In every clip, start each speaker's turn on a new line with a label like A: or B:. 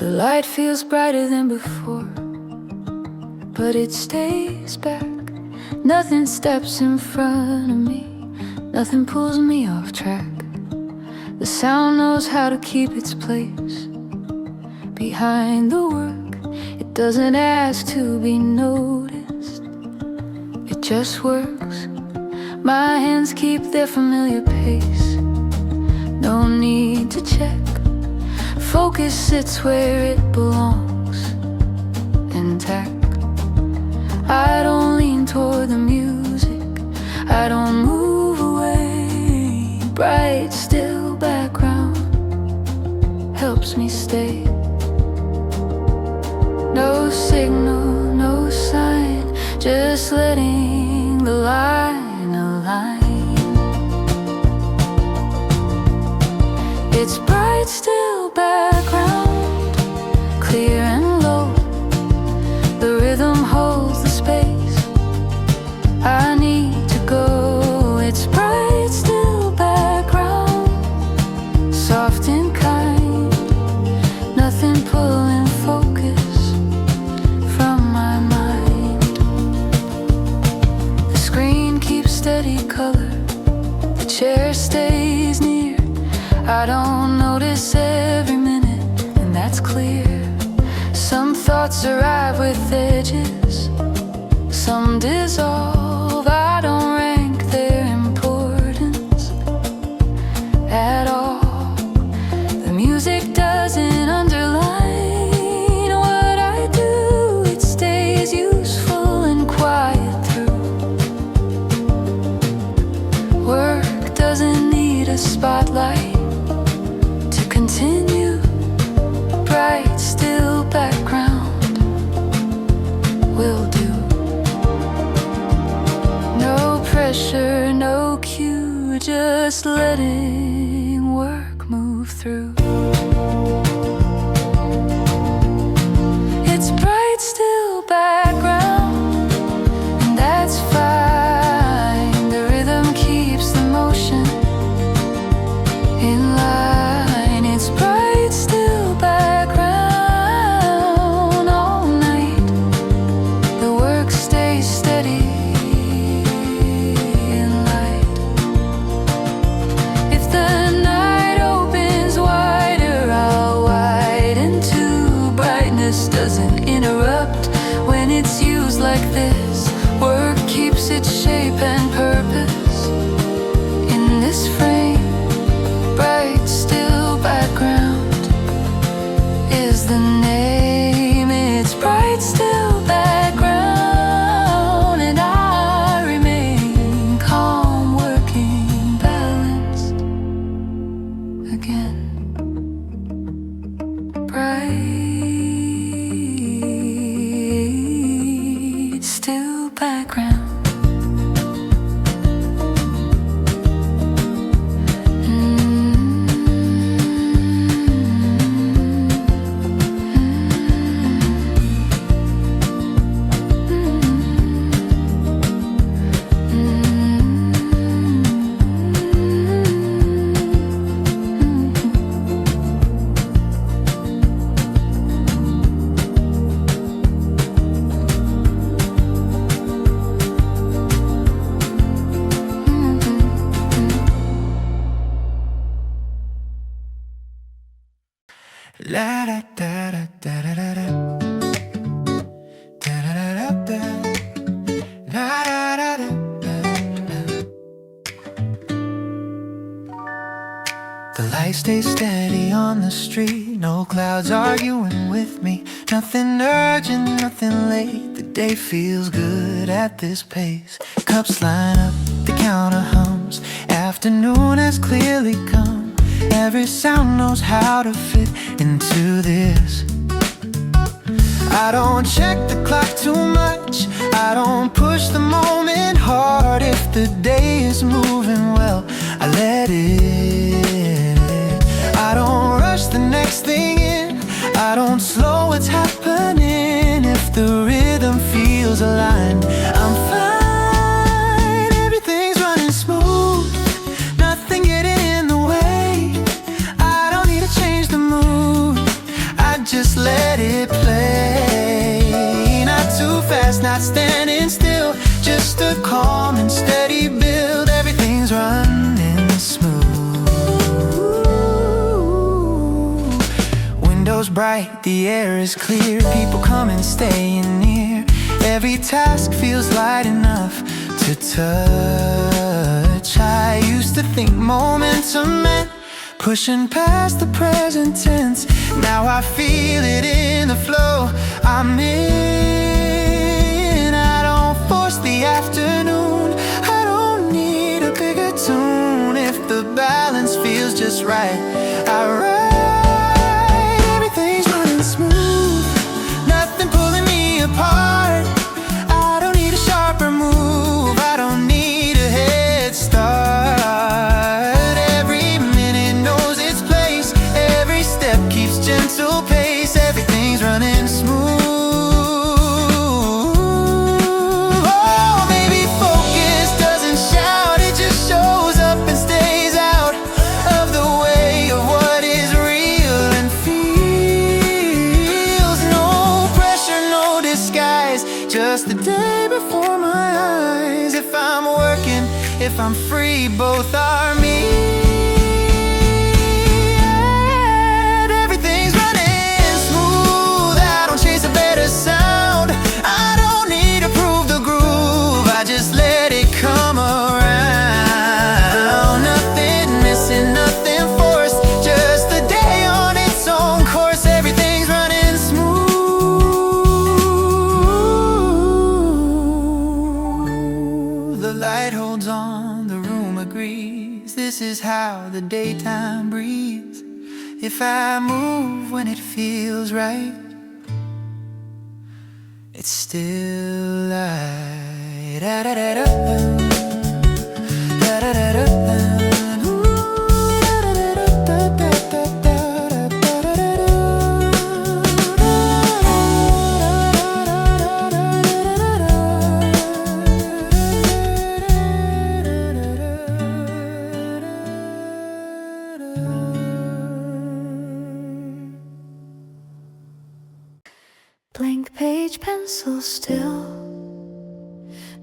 A: The light feels brighter than before, but it stays back. Nothing steps in front of me, nothing pulls me off track. The sound knows how to keep its place behind the work. It doesn't ask to be noticed, it just works. My hands keep their familiar pace, no need to check. Focus sits where it belongs, intact. I don't lean toward the music, I don't move away. Bright, still background helps me stay. No signal, no sign, just letting the line align. It's bright, still background, clear and low. The rhythm holds the space I need to go. It's bright, still background, soft and kind. Nothing pulling focus from my mind. The screen keeps steady color, the chair stays near. I don't notice every minute, and that's clear. Some thoughts arrive with edges, some dissolve. I don't rank their importance at all. The music doesn't underline what I do, it stays useful and quiet through. Work doesn't need a spotlight to continue. Bright, still background will do. No pressure, no cue, just letting work move through. It's bright, still background, and that's fine. The rhythm keeps the motion in line. It's bright, still background all night. The work stays steady in light. If the night opens wider, I'll widen too. Brightness doesn't interrupt when it's used like this. Work keeps its shape and purpose in this frame. Bright, still background is the name. It's bright, still background, and I remain calm, working, balanced again. Bright, still background.
B: La da da da da da da da. Da da da da da. La da da da da. The light stays steady on the street, no clouds arguing with me. Nothing urgent, nothing late. The day feels good at this pace. Cups line up, the counter hums. Afternoon has clearly come. Every sound knows how to fit into this. I don't check the clock too much, I don't push the moment hard. If the day is moving well, I let it. I don't rush the next thing in, I don't slow what's happening. If the rhythm feels aligned, I'm fine. Everything's running smooth, nothing getting in the way. I don't need to change the mood, I just not standing still, just a calm and steady build. Everything's running smooth. Windows bright, the air is clear, people come and staying near. Every task feels light enough to touch. I used to think momentum meant pushing past the present tense. Now I feel it in the flow I'm in. I don't force the afternoon, I don't need a bigger tune. If the balance feels just right, I ride. Everything's running smooth, nothing pulling me apart. I don't need a sharper move, I don't need a head start. Gentle pace, everything's running smooth. Oh, maybe focus doesn't shout, it just shows up and stays out of the way of what is real and feels. No pressure, no disguise, just the day before my eyes. If I'm working, if I'm free, both are me. This is how the daytime breathes. If I move when it feels right, it's still light. Da da da da da da da da.
A: Blank page, pencil still,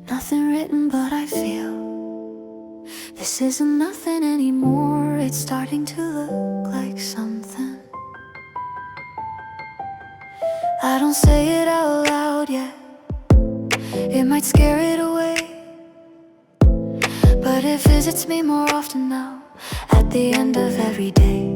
A: nothing written but I feel. This isn't nothing anymore, it's starting to look like something. I don't say it out loud yet, it might scare it away, but it visits me more often now, at the end of every day.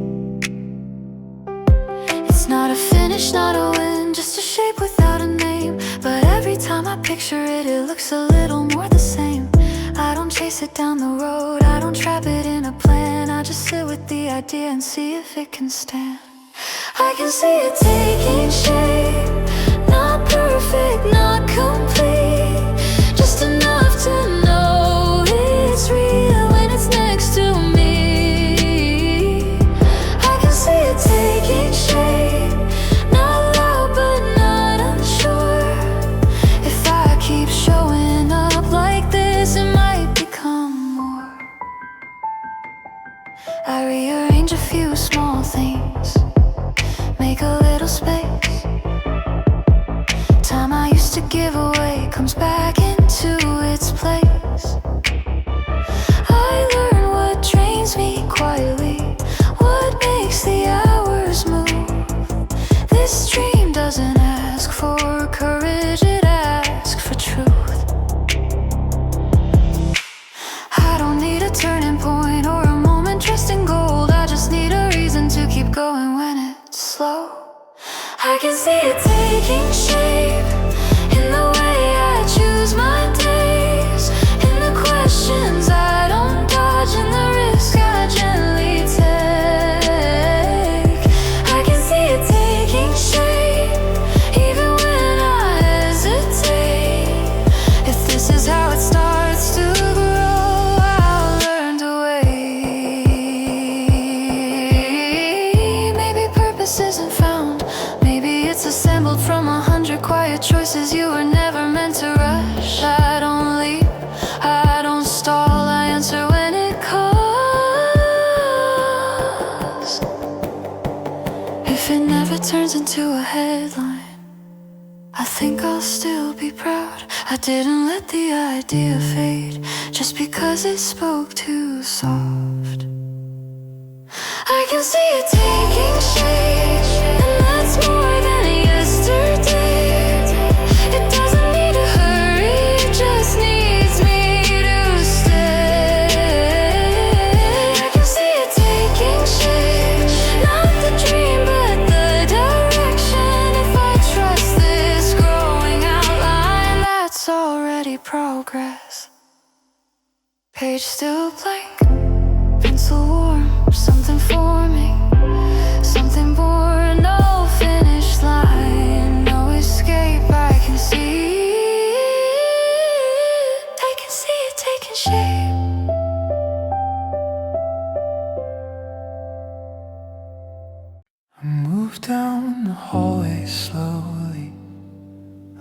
A: It's not a finish, not a win, just a shape without a name. But every time I picture it, it looks a little more the same. I don't chase it down the road, I don't trap it in a plan. I just sit with the idea and see if it can stand. I can see it taking shape, not perfect, not complete, just enough to know it's real when it's next to me. I can see it taking shape, not loud but not unsure. If I keep showing up like this, it might become more. I rearrange a few small things, make a little space. Time I used to give away comes back into its place. I learn what drains me quietly, what makes the hours move. This dream doesn't ask for courage, it asks for truth. I don't need a turning point or a moment dressed in gold, I just need a reason to keep going when it's slow. I can see it taking shape in the way I choose my days, in the questions I don't dodge, in the risk I gently take. I can see it taking shape even when I hesitate. If this is how it starts to grow, I'll learn to wait. Maybe purpose isn't found, maybe it's assembled from 100 quiet I didn't let the idea fade just because it spoke too soft. I can see it taking shape, and that's more than yesterday. It doesn't need to hurry, it just needs me to stay. I can see it taking shape, not the dream but the direction. If I trust this growing outline, that's already progress. Page still blank, pencil warm, something forming, something born, no finish line, no escape. I can see it taking shape.
B: I move down the hallway slowly,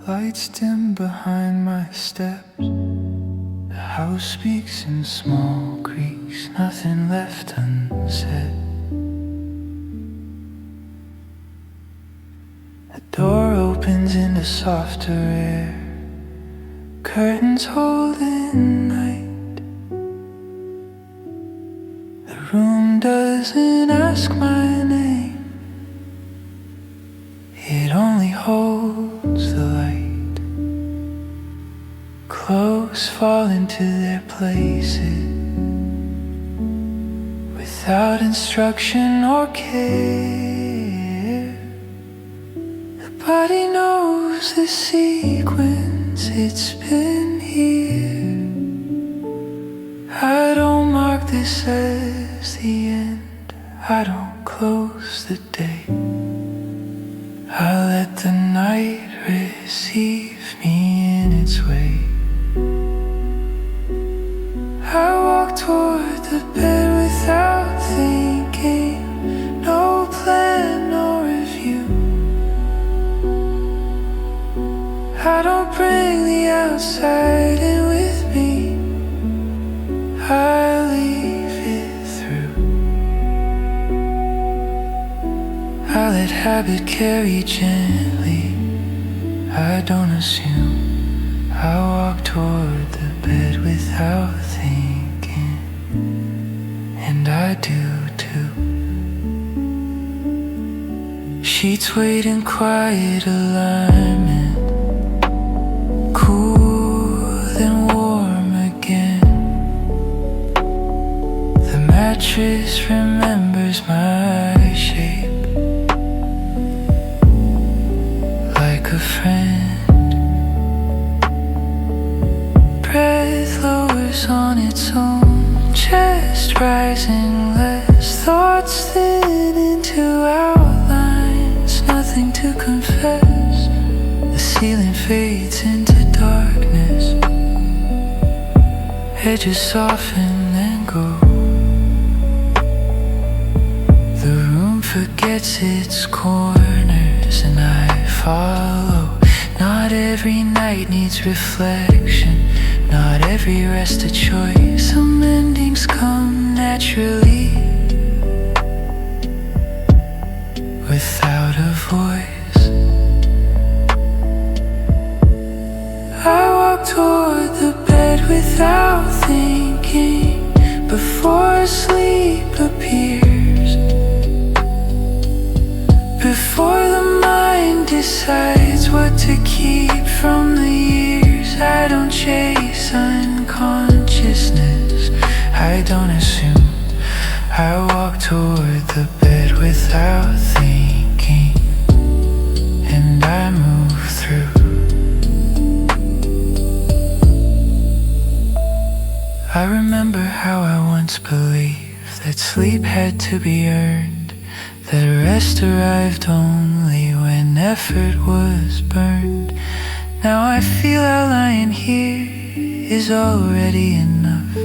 B: lights dim behind my steps. The house speaks in small creaks, nothing left unsaid. The door opens into softer air, curtains hold in night. The room doesn't ask my name, it only holds the light. Clothes fall into their places without instruction or care. The body knows the sequence, it's been here. I don't mark this as the end, I don't close the day. I let the night receive me in its way. I walk toward the bed without thinking, no plan, no review. I don't bring the outside in with me, I leave it through. I let habit carry gently, I don't assume. I walk toward the bed without thinking, and I do too. Sheets wait in quiet alignment, cool then warm again. The mattress remembers my shape, like a friend. Breath lowers on its own, chest rising less, thoughts thin into outlines, nothing to confess. The ceiling fades into darkness, edges soften then go. The room forgets its corners and I follow. Not every night needs reflection, not every rest a choice. Some endings come naturally, without a voice. I walk toward the bed without thinking, before sleep appears, before the mind decides what to keep from the years. I don't chase unconsciousness, I don't assume. I walk toward the bed without thinking, and I move through. I remember how I once believed that sleep had to be earned, that rest arrived only when effort was burned. Now I feel how lying here is already enough,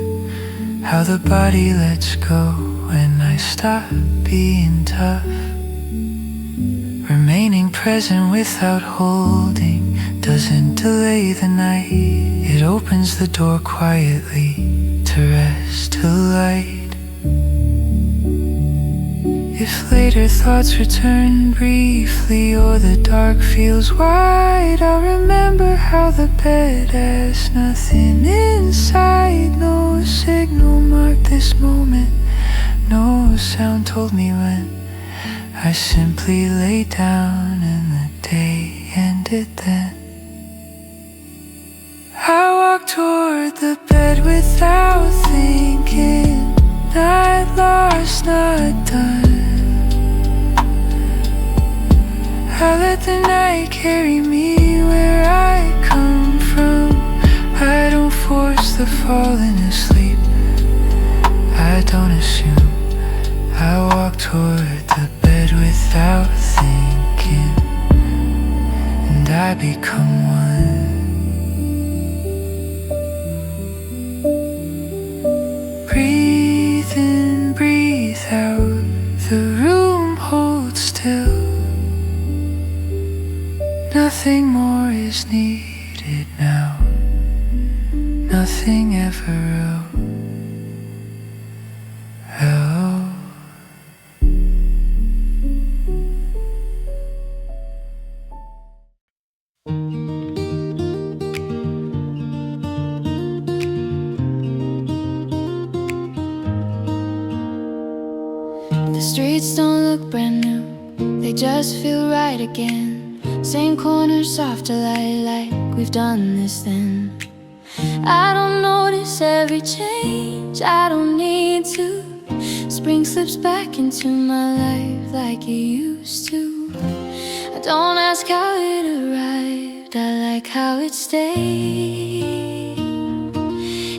B: how the body lets go when I stop being tough. Remaining present without holding doesn't delay the night, it opens the door quietly to rest, to light. If later thoughts return briefly or the dark feels wide, I'll remember how the bed has nothing inside. No signal marked this moment, no sound told me when. I simply lay down and the day ended then. I walked toward the bed without thinking, not lost, not done. I let the night carry me where I come from. I don't force the falling asleep, I don't assume. I walk toward the bed without thinking, and I become one. Breathe in, breathe out, the room holds still. Nothing more is needed now, nothing ever will.
A: The streets don't look brand new, they just feel right again. Same corners, softer light, like we've done this then. I don't notice every change, I don't need to. Spring slips back into my life like it used to. I don't ask how it arrived, I like how it stayed.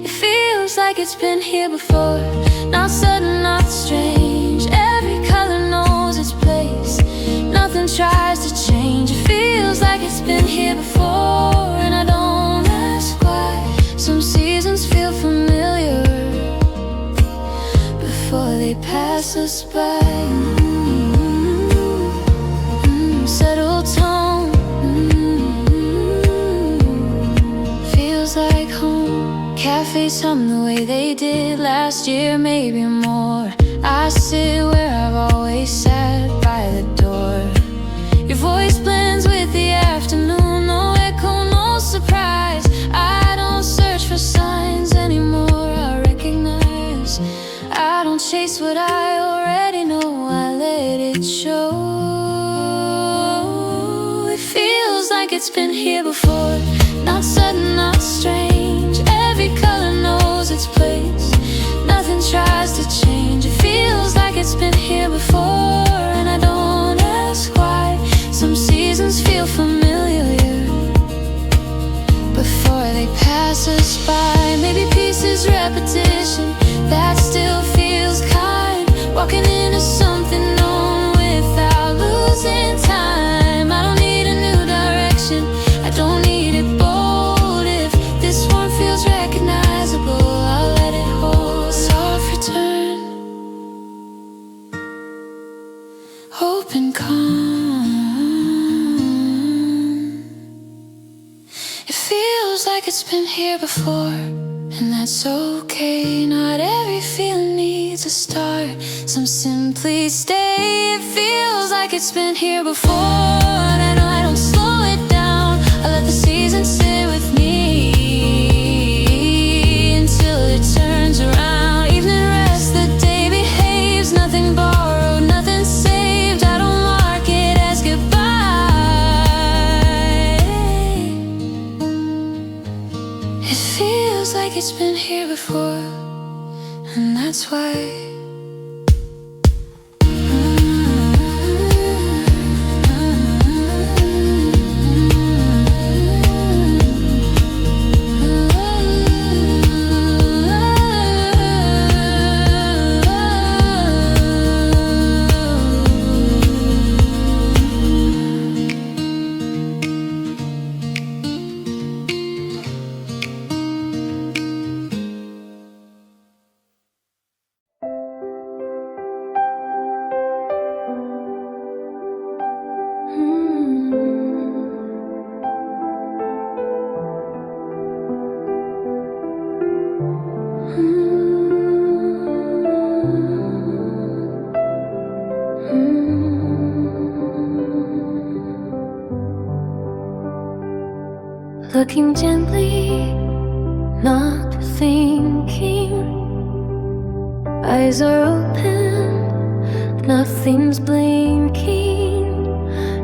A: It feels like it's been here before, not sudden, not strange. Every color knows its place, nothing tries to change. It feels like it's been here before, and I don't ask why. Some seasons feel familiar before they pass us by. Settled tone, feels like home. Cafes hum the way they did last year, maybe more. I sit where I've always sat, by the door. Your voice blends with the afternoon, no echo, no surprise. I don't search for signs anymore, I recognize. I don't chase what I already know, I let it show. It feels like it's been here before, not sudden, not strange. Every color knows its place, nothing tries to change. It feels like it's been here before, and I don't ask why. Some seasons feel familiar before they pass us by. Maybe peace is repetition, that still feels kind. Walking into something known without losing time. I don't need a new direction, I don't need it bold. If this one feels recognizable, I'll let it hold. Soft return, open calm. It feels like it's been here before, and that's okay. Not every feeling needs a start, some simply stay. It feels like it's been here before, and I don't slow it down. I let the seasons sit with me until it turns around. Evening rest, the day behaves, nothing borrowed, nothing saved. I don't mark it as goodbye. It feels like it's been here before, and that's why. looking gently, not thinking. Eyes are open, nothing's blinking.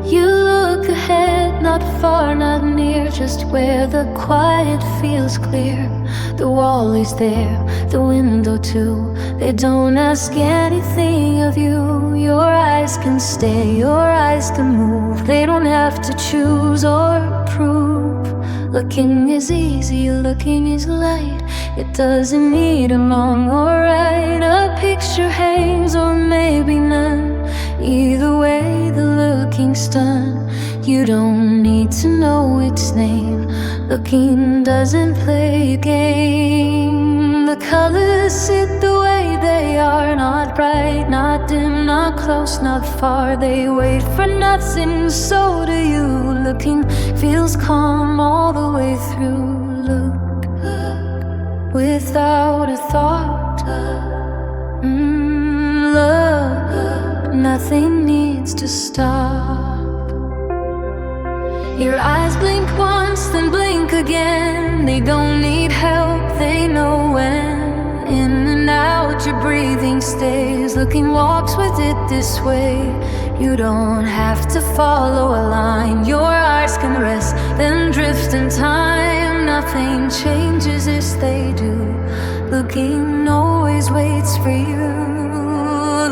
A: You look ahead, not far, not near, just where the quiet feels clear. The wall is there, the window too. They don't ask anything of you. Your eyes can stay, your eyes can move. They don't have to choose or prove. Looking is easy, looking is light. It doesn't need a wrong or right. A picture hangs or maybe none. Either way, the looking's done. You don't need to know its name. Looking doesn't play a game. The colors sit the way they are, not bright, not dim, not close, not far. They wait for nothing, so do you. Looking feels calm all the way through. Look, without a thought. Look, nothing needs to stop. Your eyes blink once, then blink again. They don't need help, they know when. In and out, your breathing stays. Looking walks with it this way. You don't have to follow a line. Your eyes can rest, then drift in time. Nothing changes as they do. Looking always waits for you.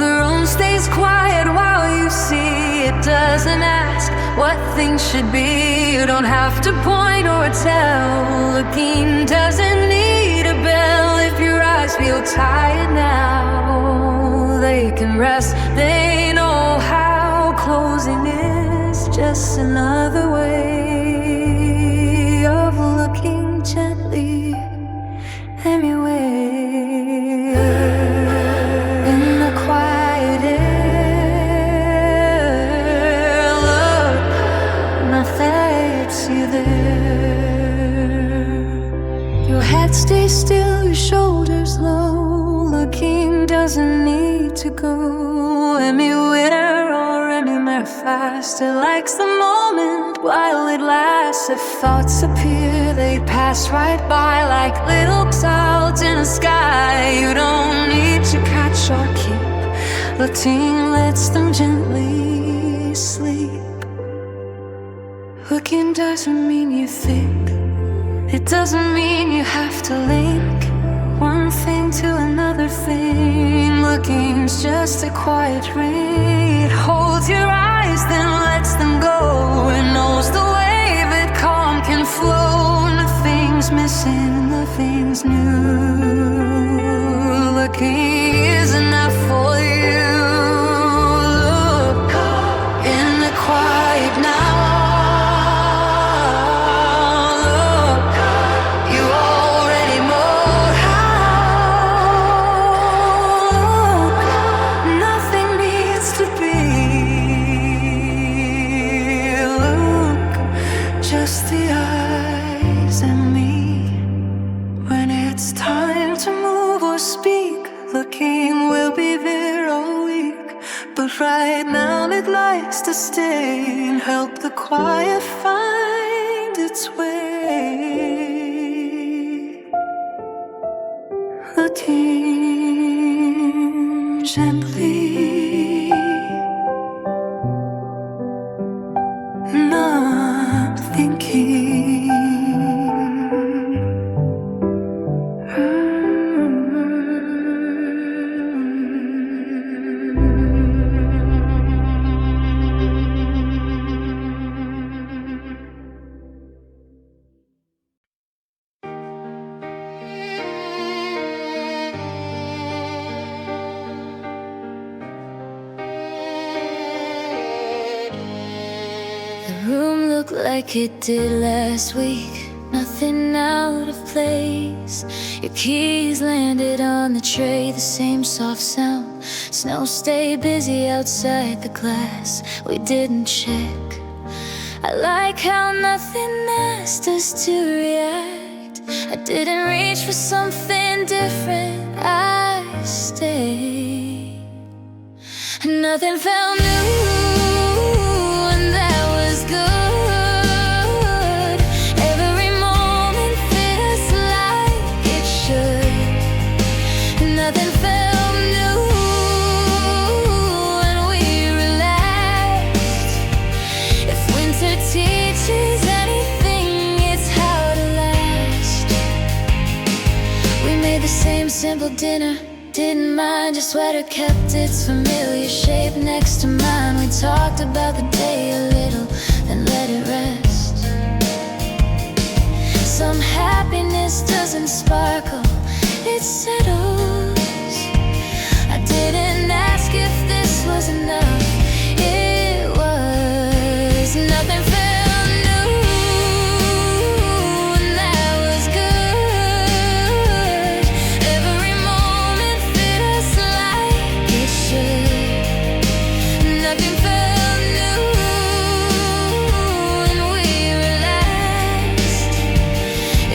A: The room stays quiet while you see. It doesn't ask what things should be. You don't have to point or tell. Looking doesn't need a bell. If your eyes feel tired now, they can rest. They know how. Closing is just another way of looking gently anyway. In the quiet air, look, nothing you there. Your head stays still, your shoulders low. Looking doesn't need to go anywhere or anywhere fast. It likes the moment while it lasts. If thoughts appear, they pass right by like little clouds in the sky. You don't need to catch or keep. Looking lets them gently sleep. Looking doesn't mean you think. It doesn't mean you have to link one thing to another thing. Looking's just a quiet ring. It holds your eyes, then lets them go. It knows the wave, it calm can flow. Nothing's missing, nothing's new. Looking is enough for you. Look in the quiet now. Just the eyes and me. When it's time to move or speak, looking will be there all week. But right now it likes to stay and help the quiet find its way. Looking gently, not thinking. The room looked like it did last week. Nothing out of place. Your keys landed on the tray, the same soft sound. Snow stayed busy outside the glass we didn't check. I like how nothing asked us to react. I didn't reach for something different. I stayed. Nothing felt new. Every moment the same simple dinner. Didn't mind, your sweater kept its familiar shape next to mine. We talked about the day a little, then let it rest. Some happiness doesn't sparkle, it settles. I didn't ask if this was enough. It was. Nothing felt new, and that was good. Every moment fit us like it should. Nothing felt new, and we relaxed.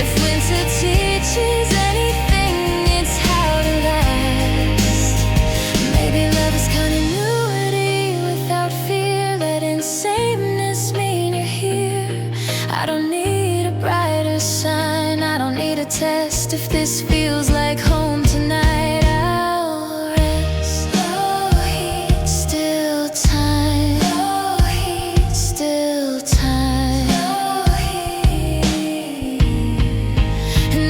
A: If winter teaches anything, it's how to last. Maybe love is continuity without fear, letting sameness mean you're here. I don't need a brighter sign, I don't need a test. If this feels like home tonight, I'll rest. Oh, heat, still time. Oh, heat, still time. Oh, heat.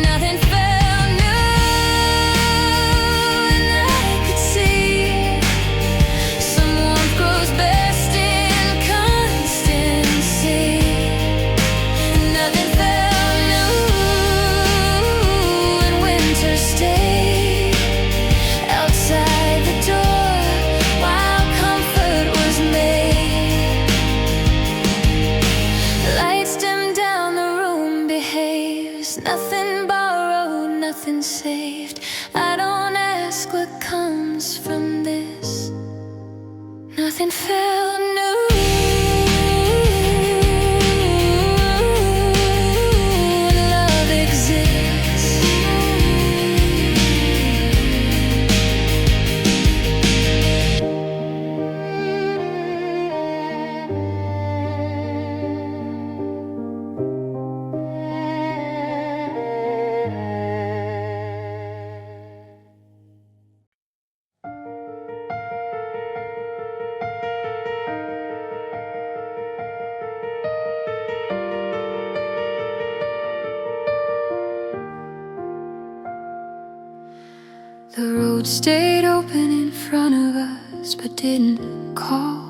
A: Nothing felt new, and I could see some warmth grows best in constancy. Nothing felt new, and winter stayed outside the door while comfort was made. Lights dim down, the room behaves. Nothing borrowed, nothing saved. I don't ask what comes from this. Nothing felt new. Love exists. The road stayed open in front of us, but didn't call.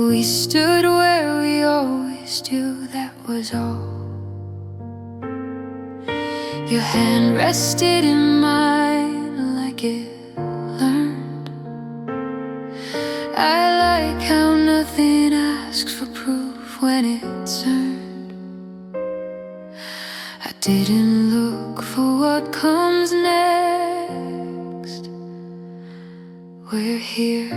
A: We stood where we always do, that was all. Your hand rested in mine like it learned. I like how nothing asks for proof when it's earned. I didn't look for what comes next. We're here.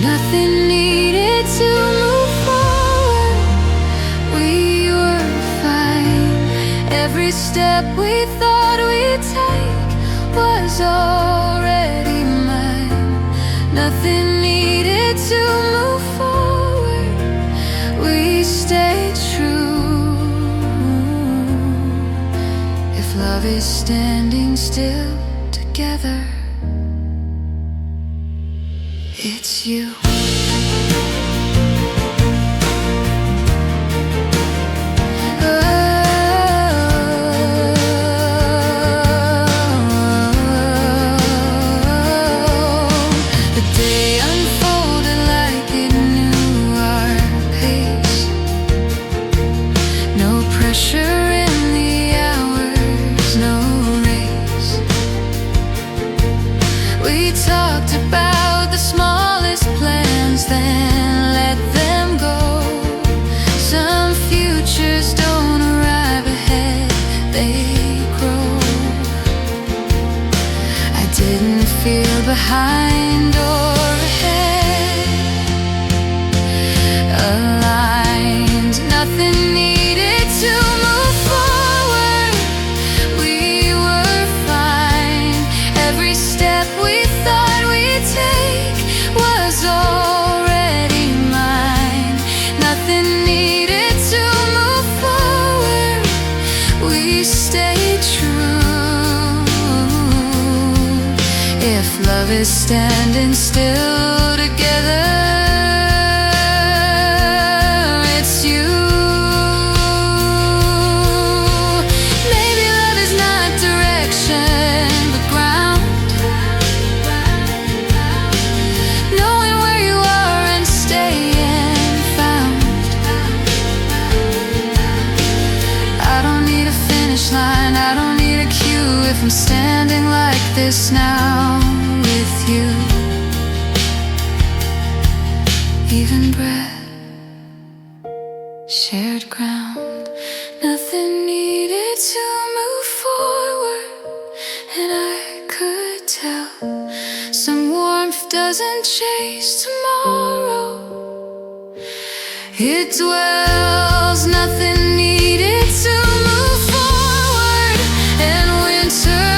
A: Nothing needed to move forward. We were fine. Every step we thought we'd take was already mine. Nothing needed to move forward. We stayed true. If love is standing still together, it's you. The day unfolded like it knew our pace. No pressure in the hours, no race. We talked about the smallest plans, then let them go. Some futures don't arrive ahead, they grow. I didn't feel behind or ahead. Aligned, nothing needed to move forward. We were fine. Every step we thought we'd take was already mine. Nothing needed to move forward. We stayed true. If love is standing still together, it's you. just now with you. Even breath, shared ground, nothing needed to move forward. And I could tell some warmth doesn't chase tomorrow. It dwells, nothing needed to move forward. And winter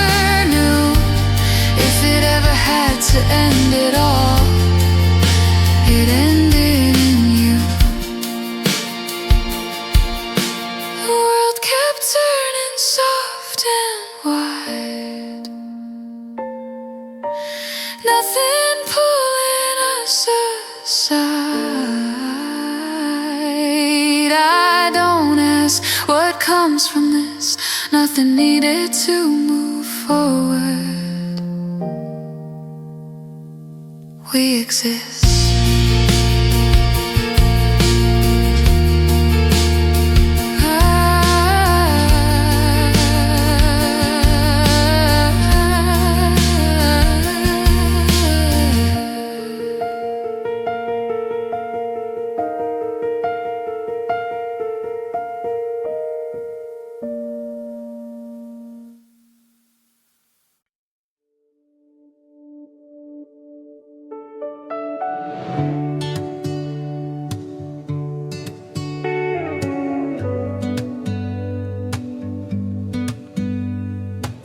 A: knew if it ever had to end at all, it ended in you. The world kept turning soft and wide, nothing pulling us aside. I don't ask what comes from this, nothing needed to move forward. We exist.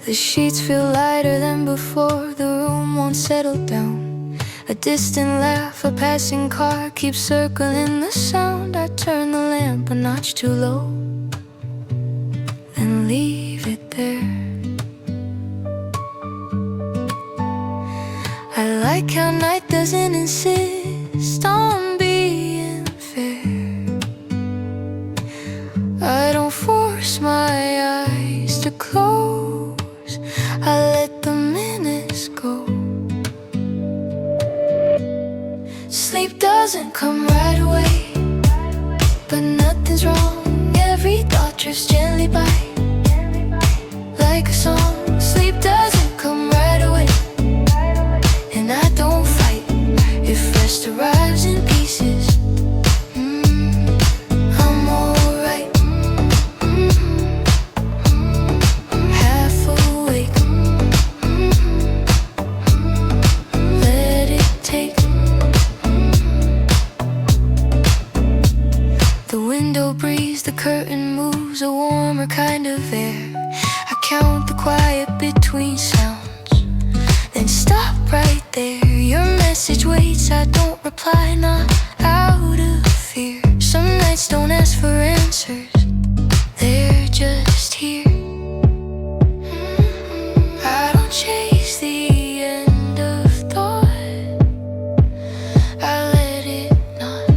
A: The sheets feel lighter than before, the room won't settle down. A distant laugh, a passing car keeps circling the sound. I turn the lamp a notch too low, then leave it there. I like how night doesn't insist on being fair. I don't force my eyes to close, I let the minutes go. Sleep doesn't come right away, but nothing's wrong. Every thought drifts gently by, like a song. Sleep doesn't come right away, and I don't fight if rest arrives in pieces. I'm alright, half awake. Let it take. The window breeze, the curtain moves, a warmer kind of air. I count the quiet between sounds, then stop right there. Your message waits, I don't reply, not out of fear. Some nights don't ask for answers, they're just here. I don't chase the end of thought, I let it not.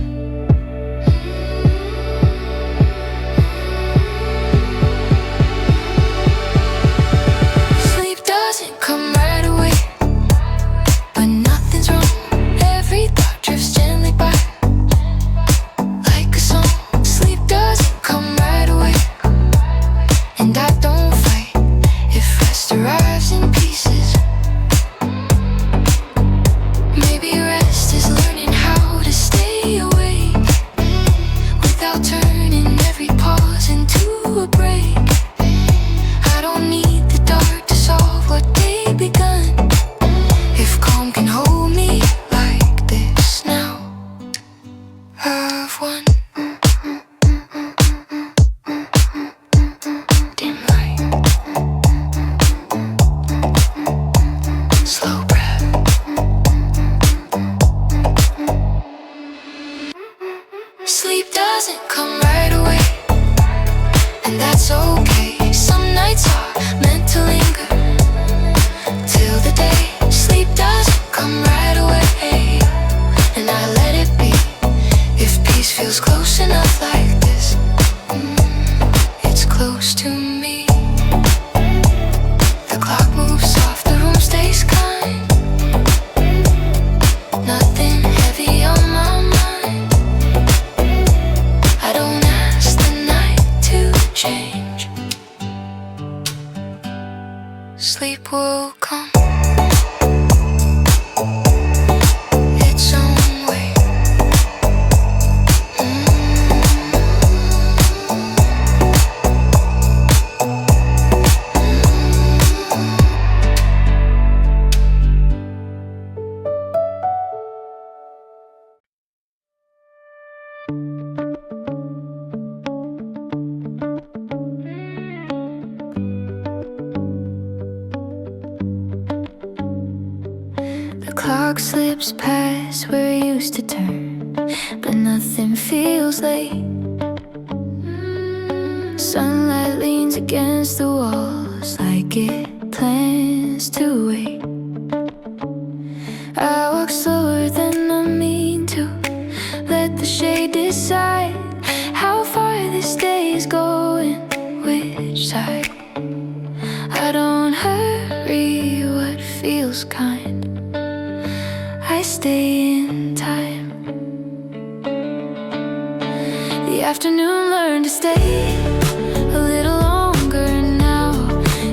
A: Sleep doesn't come right away, but nothing's wrong. Every thought drifts gently by, like a song. Sleep doesn't come right away, and I don't fight if rest arrives in pieces. Maybe rest is learning how to stay awake without turning every pause into a break. I don't need the dark to solve what they begun. If calm can hold me like this now, I've won. Dim light, slow breath. Sleep doesn't come right away, and that's okay. Some nights are meant to linger till the day. Sleep doesn't come right away, and I let it be. If peace feels close enough like this, it's close to me. The clock moves soft, the room stays kind. Nothing heavy on my mind. I don't ask the night to change. Sleep will come. slips past where it used to turn, but nothing feels late. Sunlight leans against the walls like it plans to wait. I walk slower than I mean to, let the shade decide how far this day is going, which side. I don't hurry what feels kind, I stay in time. The afternoon learned to stay a little longer now.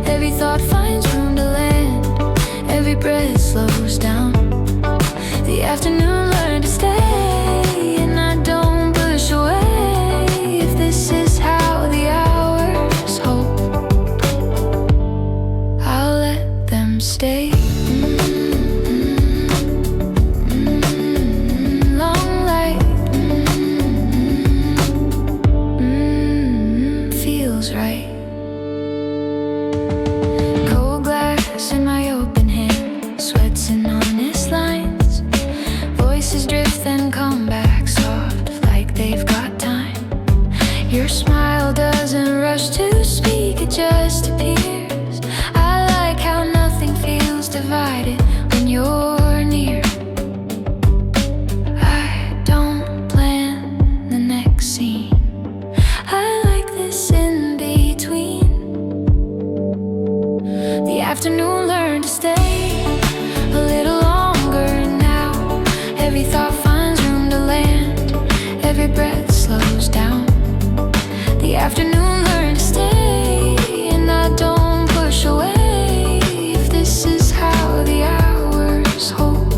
A: Every thought finds room to land, every breath slows down. The afternoon learned to stay, and I don't push away. If this is how the hours hold, I'll let them stay. Long light feels right. Cold glass in my open hand, sweats in honest lines. Voices drift then come back soft like they've got time. Your smile doesn't rush to speak, it just appears. I like how nothing feels divided when you're near. I don't plan the next scene, I like this in between. The afternoon learned to stay a little longer now. Every thought finds room to land, every breath slows down. The afternoon learned to stay, and I don't push away. If this is how the hours hold,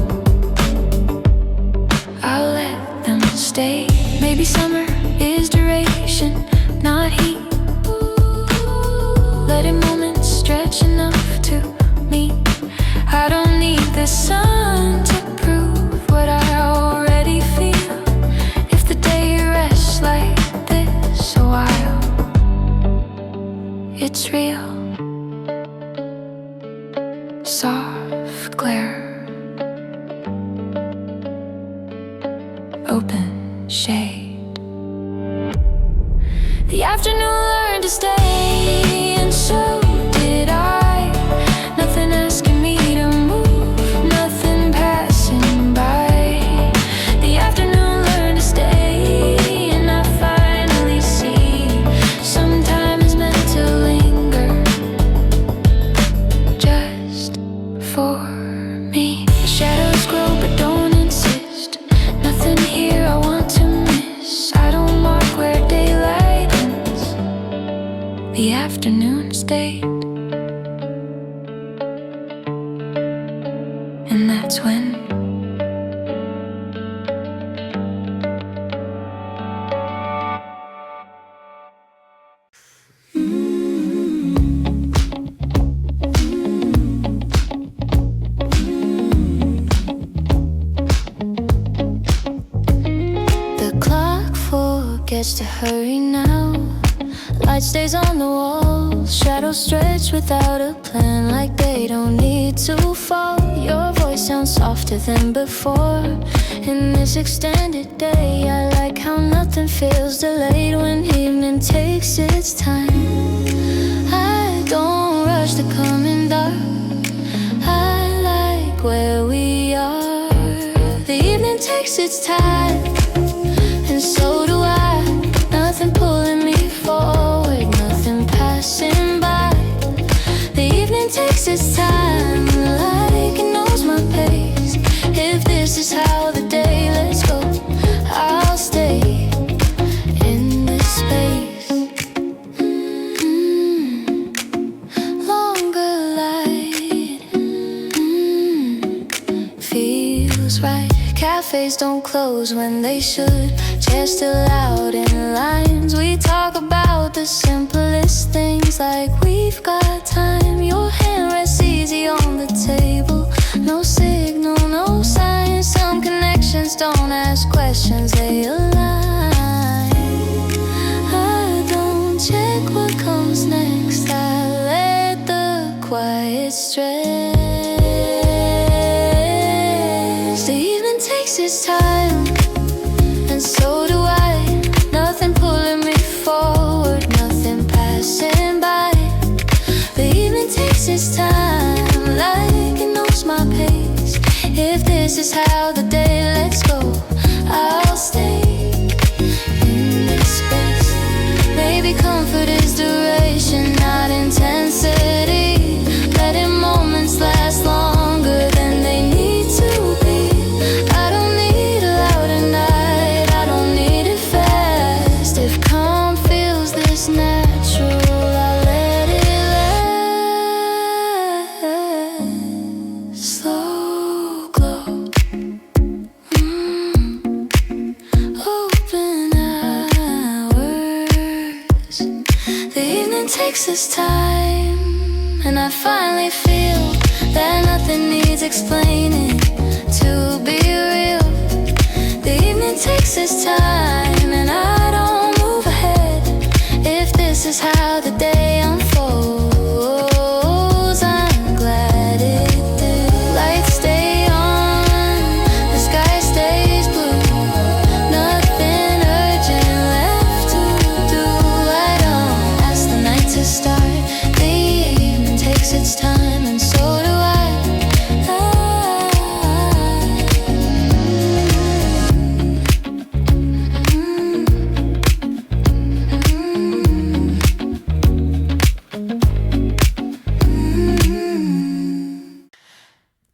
A: I'll let them stay. Maybe summer is duration, not heat. Letting moments stretch enough to meet. I don't need the sun to prove what I already feel. If the day rests like this a while, it's real. Soft glare, open shade. The afternoon learned to stay, and so did I. Nothing asking me to move, nothing passing by. The afternoon learned to stay, and I finally see some time is meant to linger, just for me. Shadows grow but don't insist, nothing here I want to miss. I don't mark where daylight ends, the afternoon stayed. And that's when the clock forgets to hurry now. Light stays on the walls, shadows stretch without a plan, like they don't need to fall. Your voice sounds softer than before in this extended day. I like how nothing feels delayed when evening takes its time. I don't rush the coming dark, I like where we are. The evening takes its time, and so do I. Nothing pulling me forward, nothing passing by. The evening takes its time, like it knows my pace. If this is how the day, let's go. I'll stay in this space. Longer light feels right. Cafes don't close when they should, chairs still out in lines. We talk about the simplest things, like we've got time. Your hand rests easy on the table, no signal, no sign. Some connections don't ask questions, they align. I don't check what comes next, I let the quiet stretch. its time, and so do I. Nothing pulling me forward, nothing passing by. The evening takes its time, like it knows my pace. If this is how the day lets go, I'll stay in this space. Maybe comfort is duration, not intensity. Letting moments last longer than they need to be. I don't need a louder night, I don't need it fast. If calm feels this natural, I'll let it last. Slow glow, open hours. The evening takes its time, and I finally feel that nothing needs explaining to be real. The evening takes its time, and I don't move ahead. If this is how the day unfolds, I'm glad it did. Lights stay on, the sky stays blue. Nothing urgent left to do. I don't ask the night to start. The evening takes its time, and so do I.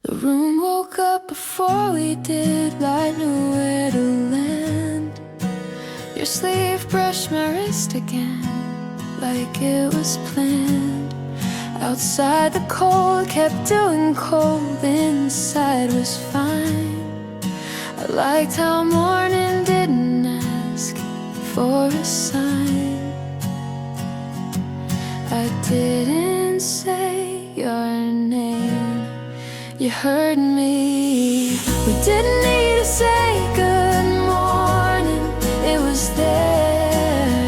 A: The room woke up before we did, light knew where to land. Your sleeve brushed my wrist again, like it was planned. Outside the cold kept doing cold, inside was fine. I liked how morning didn't ask for a sign. I didn't say your name, you heard me. We didn't need to say good morning, it was there.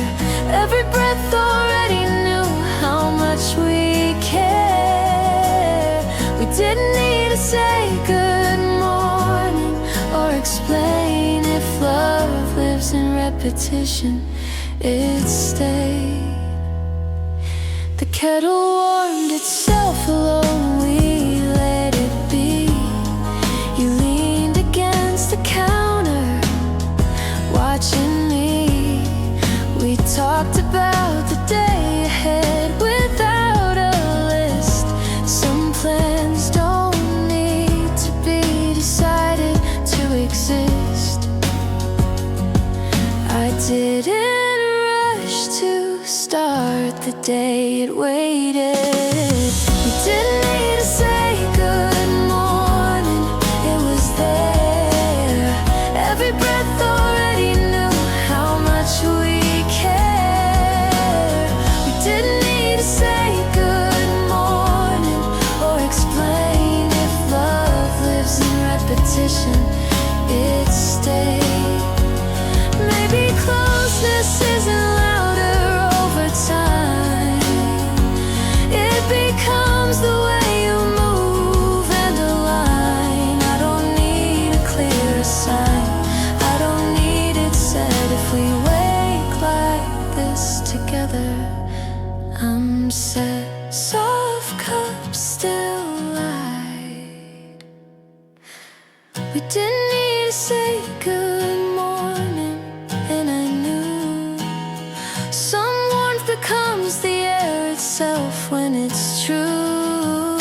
A: Every breath already knew how much we care. We didn't need to say good morning or explain. If love lives in repetition, it stayed. The kettle warmed itself alone, we let it be. You leaned against the counter, watching me. We talked about the day ahead without a list. Some plans don't need to be decided to exist. I didn't rush to start the day, it waited. We didn't need to say good morning, it was there. Every breath already knew how much we care. We didn't need to say good morning or explain. If love lives in repetition, it stayed. Maybe closeness isn't louder over time. It becomes the way you move and align. I don't need a clear sign, I don't need it said. If we wake like this together, I'm set. Soft cups still light. We didn't need to say good morning, and I knew some warmth becomes the air itself when it's true.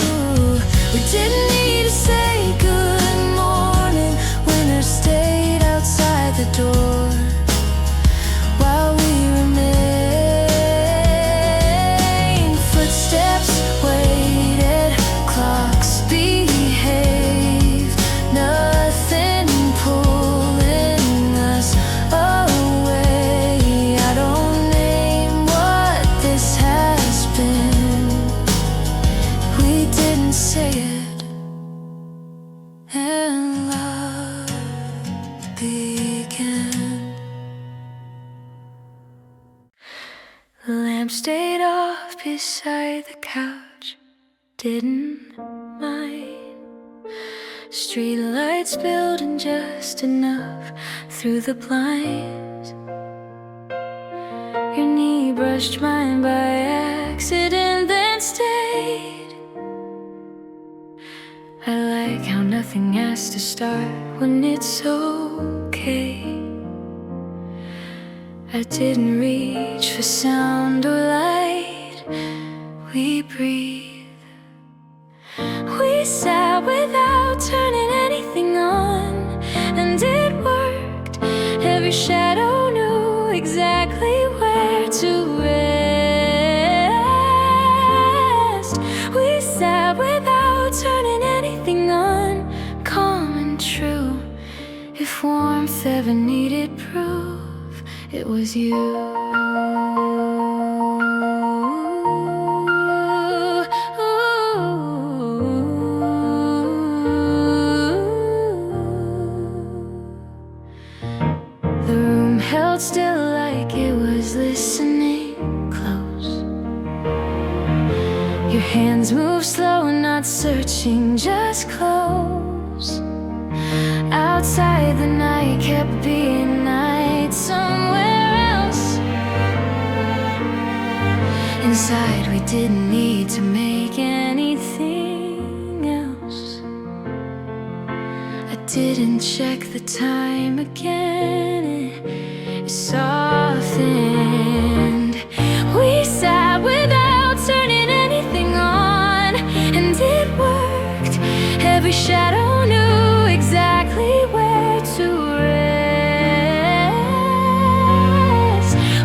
A: We didn't need to say good morning. Winter stayed outside the door while we remained. Footsteps waited, clocks behaved. Nothing pulling us away. I don't name what this has been. We didn't say it, and love began. The lamp stayed off beside the couch, didn't mind. Streetlights building just enough through the blinds. Your knee brushed mine by accident, then stayed. I like how nothing has to start when it's okay. I didn't reach for sound or light. We breathe. We sat without turning anything on, and it worked. Every shadow knew exactly where to rest. We sat without turning anything on, calm and true. If warmth ever needed proof, it was you. Held still like it was listening close. Your hands move slow, not searching, just close. Outside the night kept being night somewhere else. Inside we didn't need to make anything else. I didn't check the time again. It softened. We sat without turning anything on, and it worked. Every shadow knew exactly where to rest.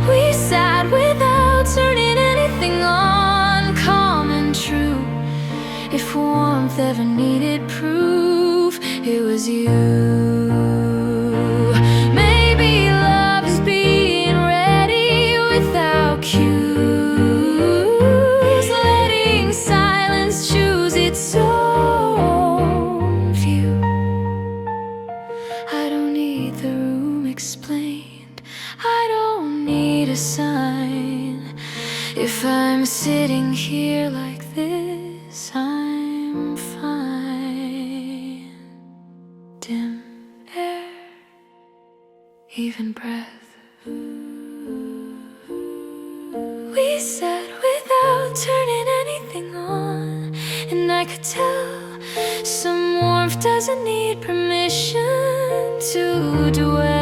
A: We sat without turning anything on, calm and true. If warmth ever needed proof, it was you. A sign. If I'm sitting here like this, I'm fine. Dim air, even breath. We sat without turning anything on, and I could tell some warmth doesn't need permission to dwell.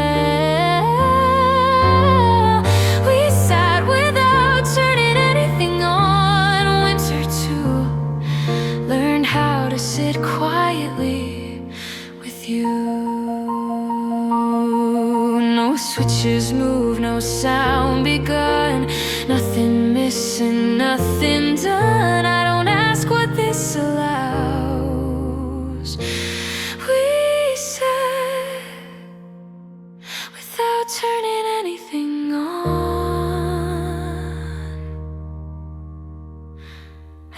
A: Sit quietly with you. No switches move, no sound begun, nothing missing, nothing done. I don't ask what this allows. We sat without turning anything on,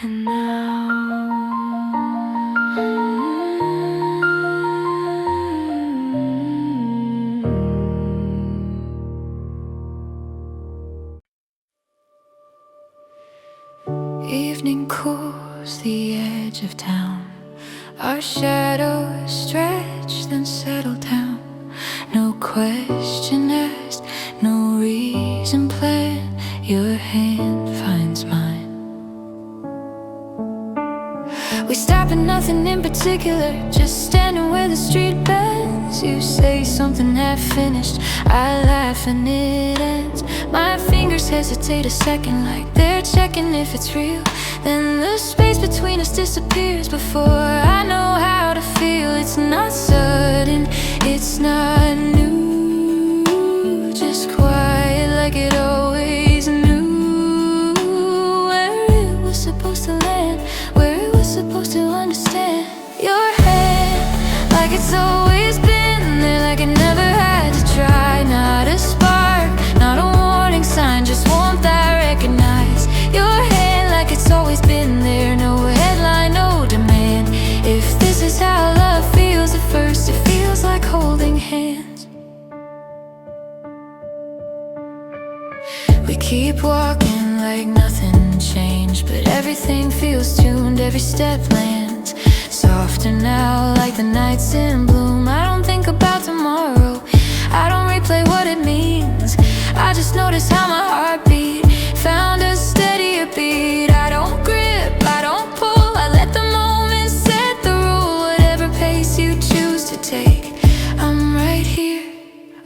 A: and now evening cools the edge of town. Our shadows stretch, then settle down. No question asked, no reason planned. Your hand finds mine. We stop at nothing in particular, just standing where the street bends. You say something half finished, I laugh and it ends. My fingers hesitate a second, like they're checking if it's real. Then the space between us disappears before I know how to feel. It's not sudden, it's not new, just quiet like it always knew. Where it was supposed to land, where it was supposed to understand. Your hand, like it's always been there, like it never had to try. Not a spark, not a warning sign, just warmth I recognize. Your hand, like it's always been there, no headline, no demand. If this is how love feels at first, it feels like holding hands. We keep walking like nothing changed, but everything feels tuned, every step lands. So softer now, like the nights in bloom. I don't think about tomorrow, I don't replay what it means. I just notice how my heartbeat found a steadier beat. I don't grip, I don't pull, I let the moment set the rule. Whatever pace you choose to take, I'm right here,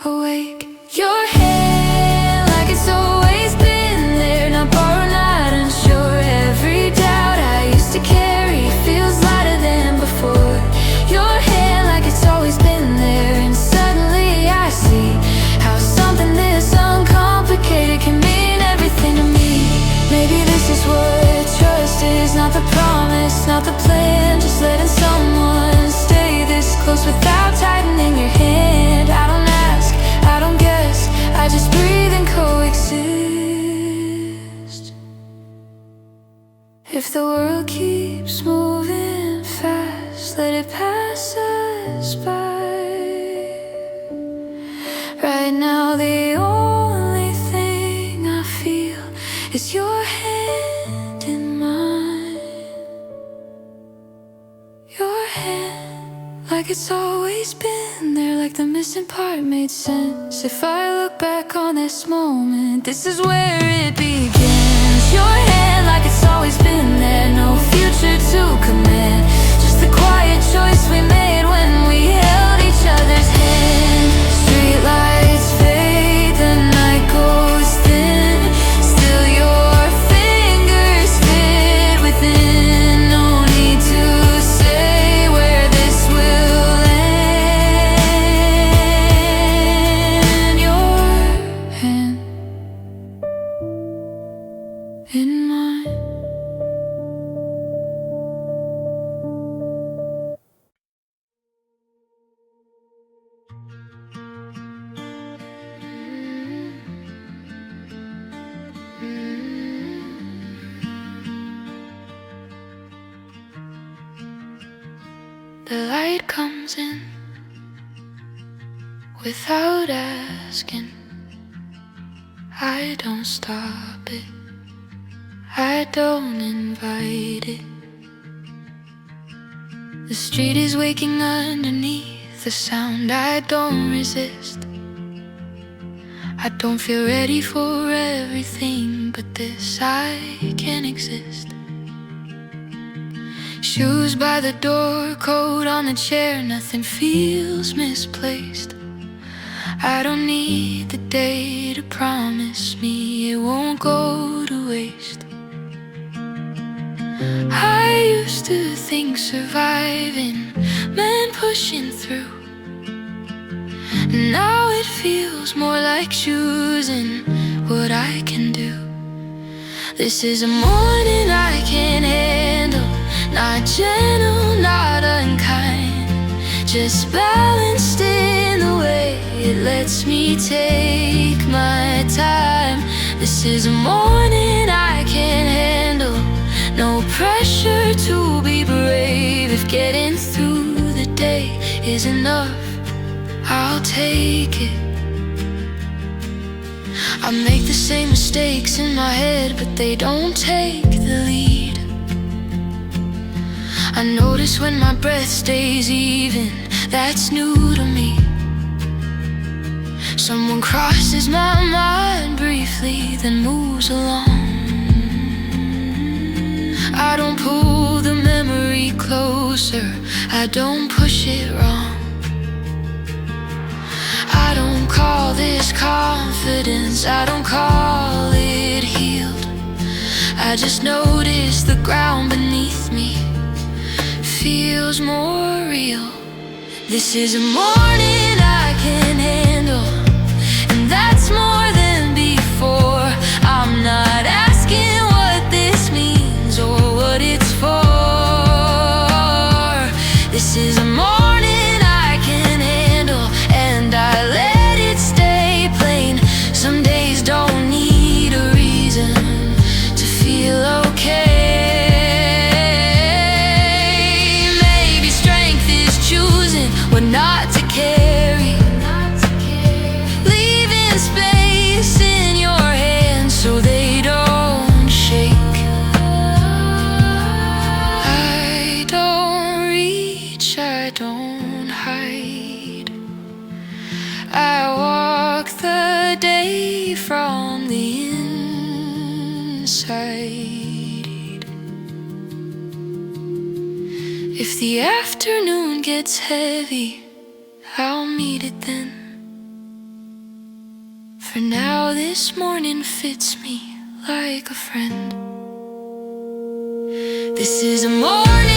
A: awake. Your hand, like it's always been there, not borrowed, not unsure. Every doubt I used to carry feels lighter than before. Your hand, like it's always been there, and suddenly I see how something this uncomplicated can mean everything to me. Maybe this is what trust is, not the promise, not the plan, just letting someone stay this close without tightening your hand. I don't ask, I don't guess, I just breathe and coexist. If the world keeps moving fast, let it pass us by. Right now the only thing I feel is your hand in mine. Your hand, like it's always been there, like the missing part made sense. If I look back on this moment, this is where it begins. Your hand, like it's always been there, no future to command, just the quiet choice we made when we held each other's hand. Streetlights fade, the night goes thin, still your fingers fit within. No need to say where this will end. Your hand in mine. The light comes in without asking. I don't stop it, I don't invite it. The street is waking underneath the sound I don't resist. I don't feel ready for everything, but this I can exist. Shoes by the door, coat on the chair, nothing feels misplaced. I don't need the day to promise me it won't go to waste. I used to think surviving meant pushing through. Now it feels more like choosing what I can do. This is a morning I can handle, not gentle, not unkind, just balanced in the way it lets me take my time. This is a morning I can handle, no pressure to be brave. If getting through the day is enough, I'll take it. I make the same mistakes in my head, but they don't take the lead. I notice when my breath stays even, that's new to me. Someone crosses my mind briefly, then moves along. I don't pull the memory closer, I don't push it wrong. I don't call this confidence, I don't call it healed. I just notice the ground beneath me feels more real. This is a morning I can handle, and that's more than before. I'm not asking what this means or what it's for. This is a morning I can handle, and I let it stay plain. Some days don't need a reason to feel okay. Maybe strength is choosing what not to carry. side. If the afternoon gets heavy, I'll meet it then. For now this morning fits me like a friend. This is a morning